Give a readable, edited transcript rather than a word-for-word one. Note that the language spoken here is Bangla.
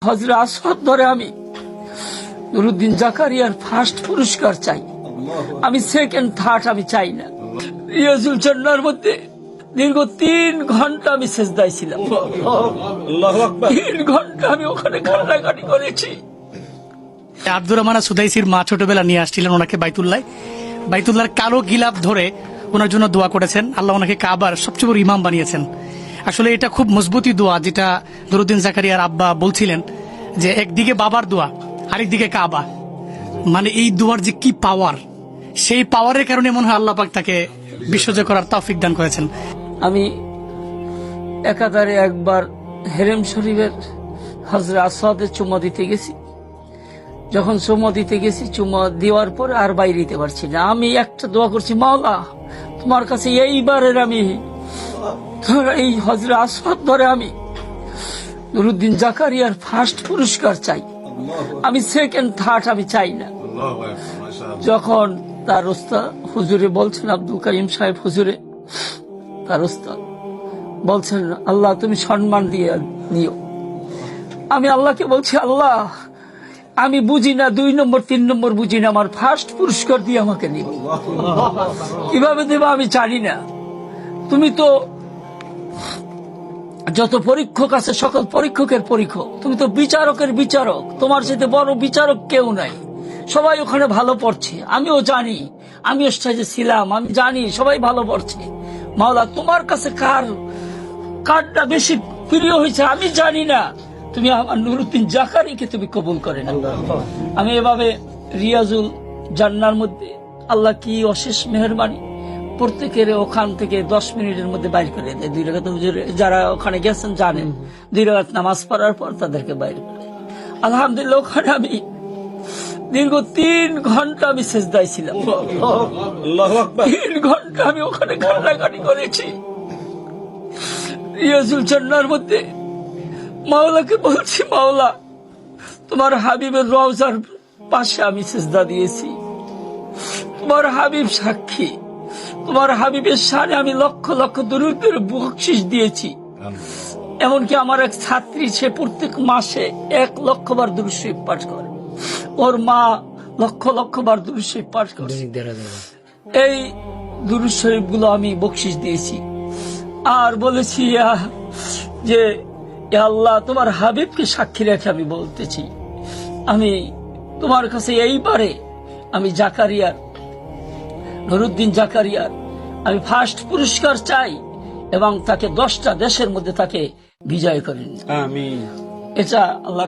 হযরত আসওয়াদ ধরে আমি নুরুদ্দিন জাকারিয়ার ফার্স্ট পুরস্কার চাই, আমি সেকেন্ড থার্ড আমি চাই না। রিয়াজুল জান্নার মধ্যে দীর্ঘ 3 ঘন্টা আমি সেজদায় ছিলাম। 3 ঘন্টা আমি ওখানে কান্নাকাটি করেছি। আব্দুর রহমান সুদাইসির মা ছোটবেলা নিয়ে আসছিলেন ওনাকে বাইতুল্লাহর কালো গিলাফ ধরে ওনার জন্য দোয়া করেছেন। আল্লাহ ওনাকে কাবার সবচেয়ে বড় ইমাম বানিয়েছেন। আসলে এটা খুব মজবুতি দোয়া, যেটা নুরুদ্দিন জাকারিয়ার আব্বা বলছিলেন যে একদিকে বাবার দোয়া আরেকদিকে কাবা, মানে এই দোয়ার যে কি পাওয়ার, সেই পাওয়ারের কারণে মনে হয় আল্লাহ পাক তাকে বিশ্বজয় করার তৌফিক দান করেছেন। আমি একাধারে একবার হেরেম শরীফের হযরত আসওয়াদের চুমা দিতে গেছি। যখন চুমা দিতে গেছি, চুমা দেওয়ার পর আর বাইরে দিতে পারছি না। আমি একটা দোয়া করছি, মাওলা তোমার কাছে এইবারের আমি এই হযরত আসওয়াদ ধরে আমি নুরুদ্দিন জাকারিয়ার ফার্স্ট পুরস্কার চাই, আমি সেকেন্ড থার্ড আমি চাই না। যখন তার ওস্তাদ হুজুরে বলছেন, আব্দুল করিম সাহেব হুজুরে তার ওস্তাদ বলছেন, আল্লাহ তুমি সম্মান দিয়ে নিও। আমি আল্লাহকে বলছি, আল্লাহ আমি বুঝি না 2 নম্বর 3 নম্বর বুঝি না, আমার ফার্স্ট পুরস্কার দিয়ে আমাকে নিও। কিভাবে দেব আমি জানি না। তুমি তো যত পরীক্ষক আছে সকল পরীক্ষকের পরীক্ষক, তুমি তো বিচারকের বিচারক, তোমার সাথে বড় বিচারক কেউ নাই। সবাই ওখানে ভালো পড়ছে, আমিও জানি, আমি স্টেজে ছিলাম, আমি জানি সবাই ভালো পড়ছে। মাওলা তোমার কাছে কারটা বেশি প্রিয় হয়েছে আমি জানি না, তুমি আমার নুরুদ্দিন জাকারিকে তুমি কবুল করে না। আমি এভাবে রিয়াজুল জান্নার মধ্যে আল্লাহ কি অশেষ মেহেরবানি, প্রত্যেকের ওখান থেকে 10 মিনিটের মধ্যে বাইর করে দেয়। 2 রাকাত হুজুরে যারা ওখানে গেছেন জানেন, 2 রাকাত নামাজ পড়ার পর তাদেরকে বাইর করে। আলহামদুলিল্লাহ ওখানে আমি দীর্ঘ 3 ঘন্টা আমি সেজদায় ছিলাম। 3 ঘন্টা আমি ওখানে কান্নাকাটি করেছি। রিয়াজুল জান্নার মধ্যে মাওলাকে বলছি, মাওলা তোমার হাবিবের রওজার পাশে আমি সেজদা দিয়েছি, তোমার হাবিব সাক্ষী, তোমার হাবিবের শানে আমি লক্ষ লক্ষ দুরূদের বকশিশ দিয়েছি। এমনকি আমার এক ছাত্রী, সে প্রত্যেক মাসে 1 লক্ষ বার দুরূদ শরীফ পাঠ করে, ওর মা লক্ষ লক্ষ বার দুরূদ শরীফ পাঠ করে। এই দুরূদ শরীফ গুলো আমি বকশিশ দিয়েছি। আর বলেছি যে ইয়া আল্লাহ তোমার হাবিবকে সাক্ষী রেখে আমি বলতেছি, আমি তোমার কাছে এইবারে আমি জাকারিয়ার নুরুদ্দিন জাকারিয়ার আমি ফার্স্ট পুরস্কার চাই এবং তাকে 10টা দেশের মধ্যে তাকে বিজয় করেন। আমিন। এটা আল্লাহ